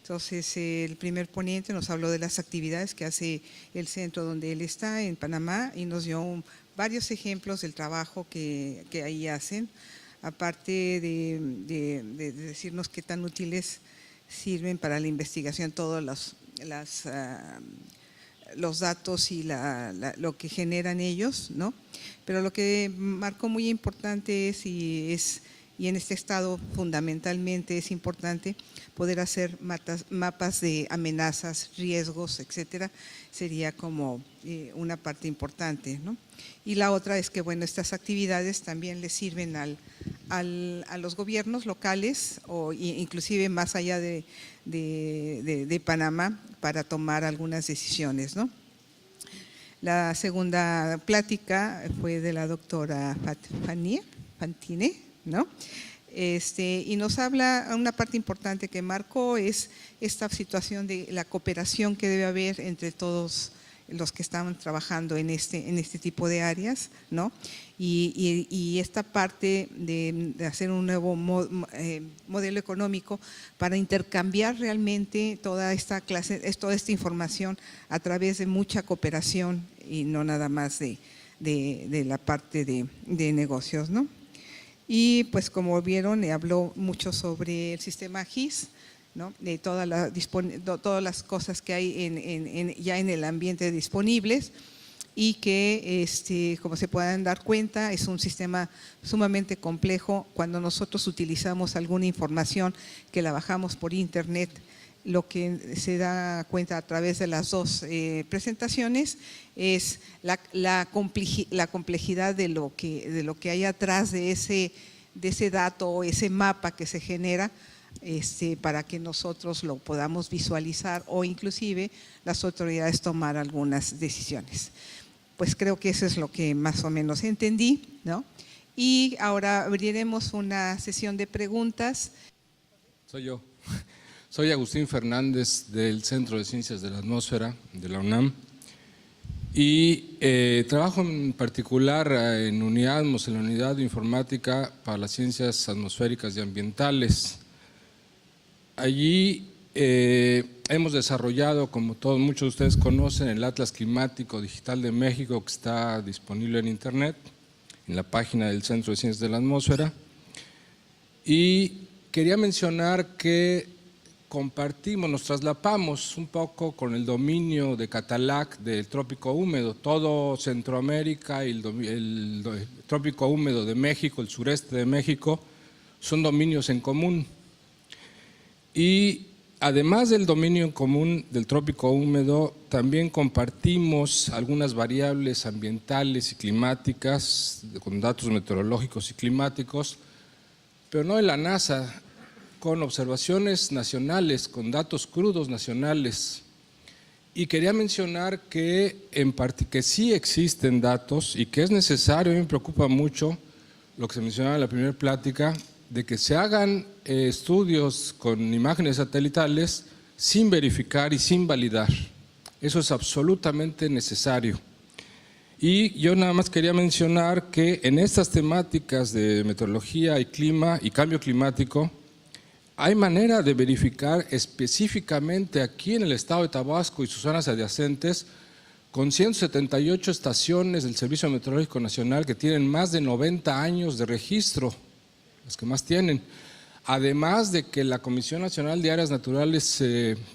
Entonces, el primer ponente nos habló de las actividades que hace el centro donde él está, en Panamá, y nos dio varios ejemplos del trabajo que ahí hacen, aparte de decirnos qué tan útiles sirven para la investigación todos los datos y lo que generan ellos, ¿no? Pero lo que marcó muy importante y en este estado fundamentalmente es importante poder hacer mapas de amenazas, riesgos, etcétera, sería como una parte importante, ¿no? Y la otra es que, bueno, estas actividades también les sirven a los gobiernos locales o inclusive más allá de Panamá para tomar algunas decisiones, ¿no? La segunda plática fue de la doctora Fantine, ¿no? Y nos habla, una parte importante que marcó es esta situación de la cooperación que debe haber entre todos los que estaban trabajando en este tipo de áreas, ¿no? Y esta parte de hacer un nuevo modelo económico para intercambiar realmente toda esta información a través de mucha cooperación y no nada más de la parte de negocios, ¿no? Y pues como vieron, habló mucho sobre el sistema GIS, ¿no? De todas las cosas que hay ya en el ambiente disponibles y que, como se puedan dar cuenta, es un sistema sumamente complejo. Cuando nosotros utilizamos alguna información que la bajamos por internet, lo que se da cuenta a través de las dos presentaciones es la complejidad de lo que hay atrás de ese dato o ese mapa que se genera para que nosotros lo podamos visualizar o inclusive las autoridades tomar algunas decisiones. Pues creo que eso es lo que más o menos entendí, ¿no? Y ahora abriremos una sesión de preguntas. Soy yo. Soy Agustín Fernández del Centro de Ciencias de la Atmósfera de la UNAM y trabajo en particular en UNIATMOS, en la Unidad de Informática para las Ciencias Atmosféricas y Ambientales. Allí hemos desarrollado, como muchos de ustedes conocen, el Atlas Climático Digital de México, que está disponible en internet, en la página del Centro de Ciencias de la Atmósfera. Y quería mencionar que nos traslapamos un poco con el dominio de Catalac del trópico húmedo. Todo Centroamérica y el trópico húmedo de México, el sureste de México, son dominios en común. Y además del dominio en común del trópico húmedo, también compartimos algunas variables ambientales y climáticas con datos meteorológicos y climáticos, pero no de la NASA, con observaciones nacionales, con datos crudos nacionales. Y quería mencionar que sí existen datos y que es necesario, a mí me preocupa mucho lo que se mencionaba en la primera plática, de que se hagan estudios con imágenes satelitales sin verificar y sin validar. Eso es absolutamente necesario. Y yo nada más quería mencionar que en estas temáticas de meteorología y clima y cambio climático, hay manera de verificar específicamente aquí en el estado de Tabasco y sus zonas adyacentes con 178 estaciones del Servicio Meteorológico Nacional que tienen más de 90 años de registro, las que más tienen. Además de que la Comisión Nacional de Áreas Naturales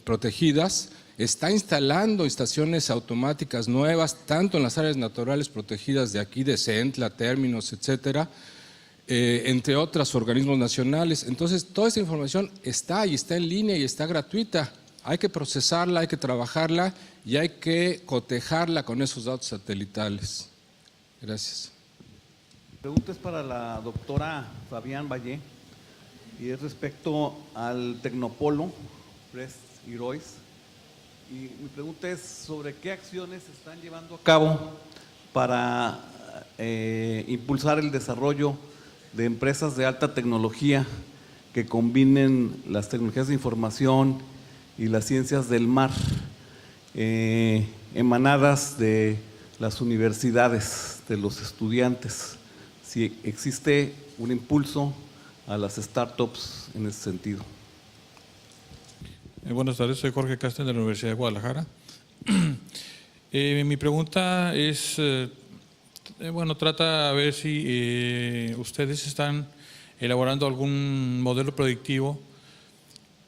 Protegidas está instalando estaciones automáticas nuevas, tanto en las áreas naturales protegidas de aquí, de Centla, Términos, etcétera, entre otros organismos nacionales. Entonces, toda esta información está y está en línea y está gratuita. Hay que procesarla, hay que trabajarla y hay que cotejarla con esos datos satelitales. Gracias. La pregunta es para la doctora Fabián Valle y es respecto al Tecnopolo Press Heroes. Y mi pregunta es sobre qué acciones se están llevando a cabo para impulsar el desarrollo de empresas de alta tecnología que combinen las tecnologías de información y las ciencias del mar, emanadas de las universidades, de los estudiantes. Si existe un impulso a las startups en ese sentido. Buenas tardes, soy Jorge Castell de la Universidad de Guadalajara. Mi pregunta es, bueno, trata a ver si ustedes están elaborando algún modelo predictivo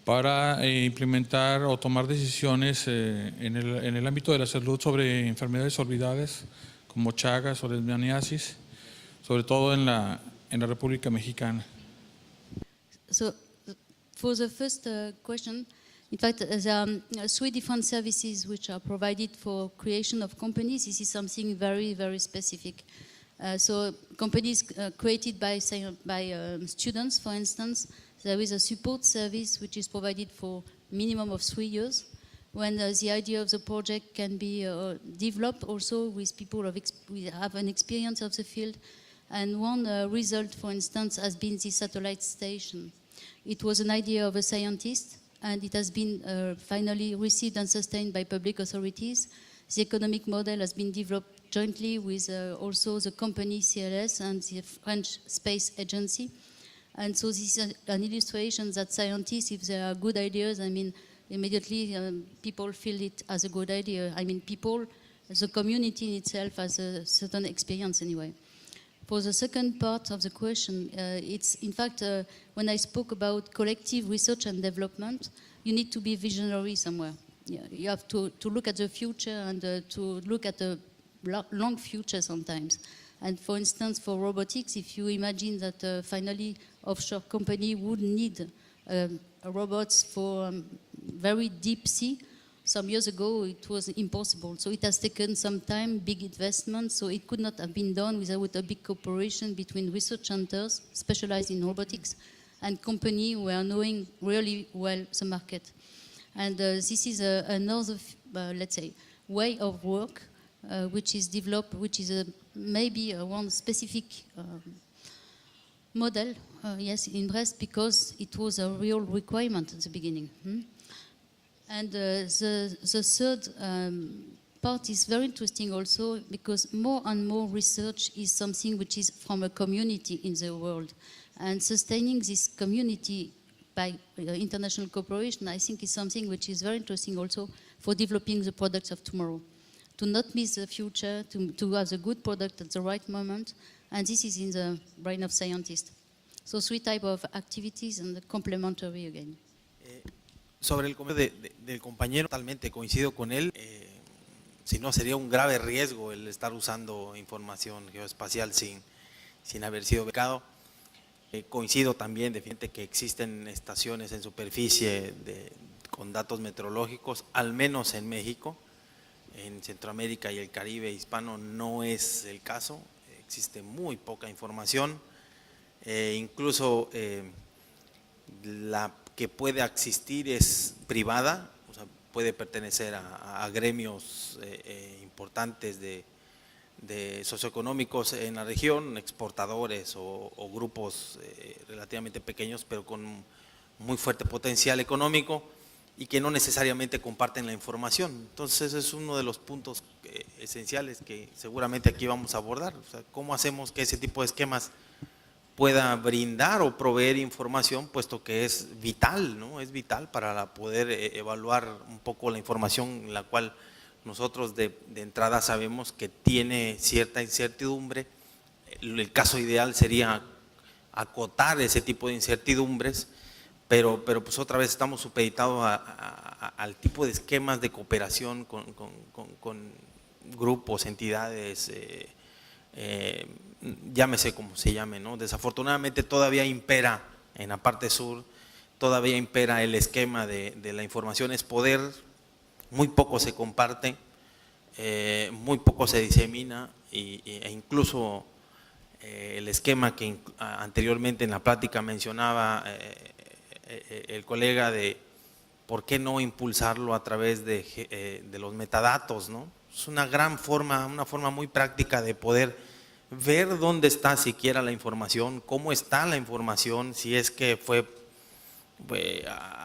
para implementar o tomar decisiones en el ámbito de la salud sobre enfermedades olvidadas como Chagas o lesmaniasis, sobre todo en la República Mexicana. So, for the first question, in fact, there are 3 different services which are provided for creation of companies. This is something very, very specific. So, companies created by students, for instance, there is a support service which is provided for minimum of 3 years, when the idea of the project can be developed also with people who have an experience of the field. And one result, for instance, has been the satellite station. It was an idea of a scientist, and it has been finally received and sustained by public authorities. The economic model has been developed jointly with also the company CLS and the French Space Agency. And so this is an illustration that scientists, if there are good ideas, I mean, immediately people feel it as a good idea. I mean, people, the community itself has a certain experience anyway. For the second part of the question, it's in fact, when I spoke about collective research and development, you need to be visionary somewhere. Yeah, you have to look at the future and to look at the long future sometimes. And for instance, for robotics, if you imagine that finally offshore company would need robots for very deep sea, some years ago it was impossible. So it has taken some time, big investment, so it could not have been done without a big cooperation between research centers specialized in robotics and companies who are knowing really well the market. And this is another, let's say, way of work which is developed, which is maybe one specific model, yes, in Brest, because it was a real requirement at the beginning. And the third part is very interesting also, because more and more research is something which is from a community in the world. And sustaining this community by international cooperation, I think is something which is very interesting also for developing the products of tomorrow. To not miss the future, to have a good product at the right moment, and this is in the brain of scientists. So 3 types of activities and complementary again. Sobre el comentario del compañero, totalmente coincido con él. Si no, sería un grave riesgo el estar usando información geoespacial sin haber sido becado. Coincido también definitivamente que existen estaciones en superficie con datos meteorológicos, al menos en México. En Centroamérica y el Caribe hispano no es el caso, existe muy poca información, incluso la que puede existir es privada, o sea, puede pertenecer a gremios importantes de socioeconómicos en la región, exportadores o grupos relativamente pequeños, pero con muy fuerte potencial económico y que no necesariamente comparten la información. Entonces, ese es uno de los puntos esenciales que seguramente aquí vamos a abordar. O sea, ¿cómo hacemos que ese tipo de esquemas pueda brindar o proveer información, puesto que es vital, ¿no? Es vital para poder evaluar un poco la información en la cual nosotros de entrada sabemos que tiene cierta incertidumbre. El caso ideal sería acotar ese tipo de incertidumbres, pero pues otra vez estamos supeditados al tipo de esquemas de cooperación con grupos, entidades, llámese como se llame, ¿no? Desafortunadamente todavía impera en la parte sur, todavía impera el esquema de la información es poder, muy poco se comparte, muy poco se disemina e incluso el esquema que anteriormente en la plática mencionaba el colega de por qué no impulsarlo a través de los metadatos, ¿no? Es una gran forma, una forma muy práctica de poder ver dónde está siquiera la información, cómo está la información, si es que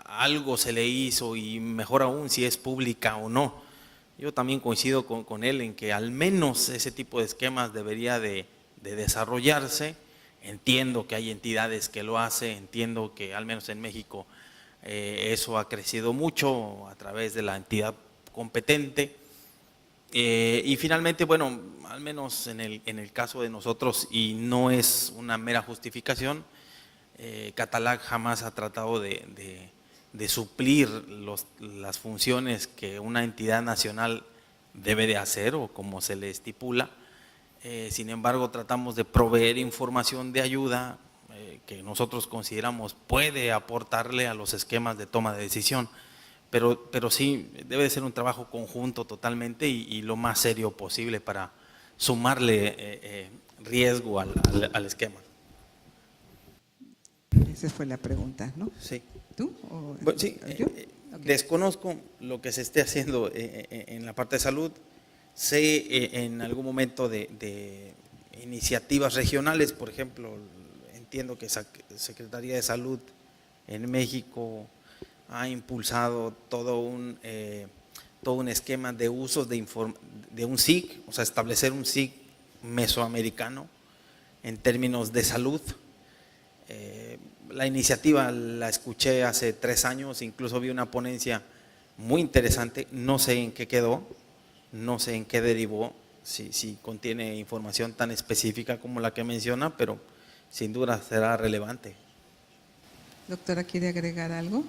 algo se le hizo y mejor aún si es pública o no. Yo también coincido con él en que al menos ese tipo de esquemas debería de desarrollarse. Entiendo que hay entidades que lo hacen, entiendo que al menos en México Eso ha crecido mucho a través de la entidad competente. Y finalmente, bueno, al menos en el caso de nosotros, y no es una mera justificación, Catalac jamás ha tratado de suplir las funciones que una entidad nacional debe de hacer o como se le estipula. Sin embargo, tratamos de proveer información de ayuda que nosotros consideramos puede aportarle a los esquemas de toma de decisión, pero sí debe de ser un trabajo conjunto totalmente y lo más serio posible para sumarle riesgo al esquema. Esa fue la pregunta, ¿no? Sí. ¿Tú o Bueno, sí, yo? desconozco lo que se esté haciendo en la parte de salud. Sé en algún momento de iniciativas regionales, por ejemplo, entiendo que Secretaría de Salud en México ha impulsado todo un esquema de usos de un SIG, o sea, establecer un SIG mesoamericano en términos de salud. La iniciativa la escuché hace 3 años, incluso vi una ponencia muy interesante, no sé en qué quedó, no sé en qué derivó, si contiene información tan específica como la que menciona, pero sin duda será relevante. Doctora, ¿quiere agregar algo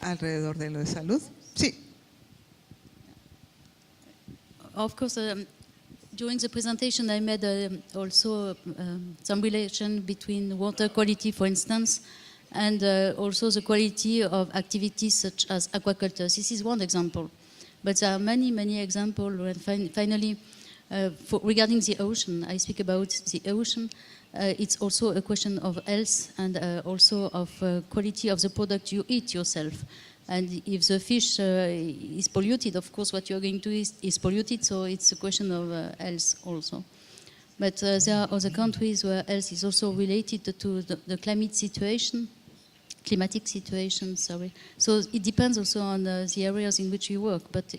alrededor de lo de salud? Sí. Of course, during the presentation, I made also some relation between water quality, for instance, and also the quality of activities such as aquaculture. This is one example, but there are many, many examples. And finally, regarding the ocean, I speak about the ocean. It's also a question of health and also of quality of the product you eat yourself. And if the fish is polluted, of course, what you're going to eat is polluted, so it's a question of health also. But there are other countries where health is also related to the climatic situation, sorry. So it depends also on the areas in which you work. But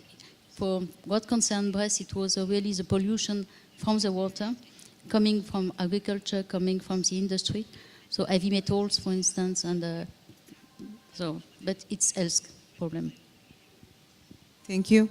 for what concerned Brest, it was really the pollution from the water, coming from agriculture, coming from the industry. So heavy metals, for instance, and but it's health problem. Thank you.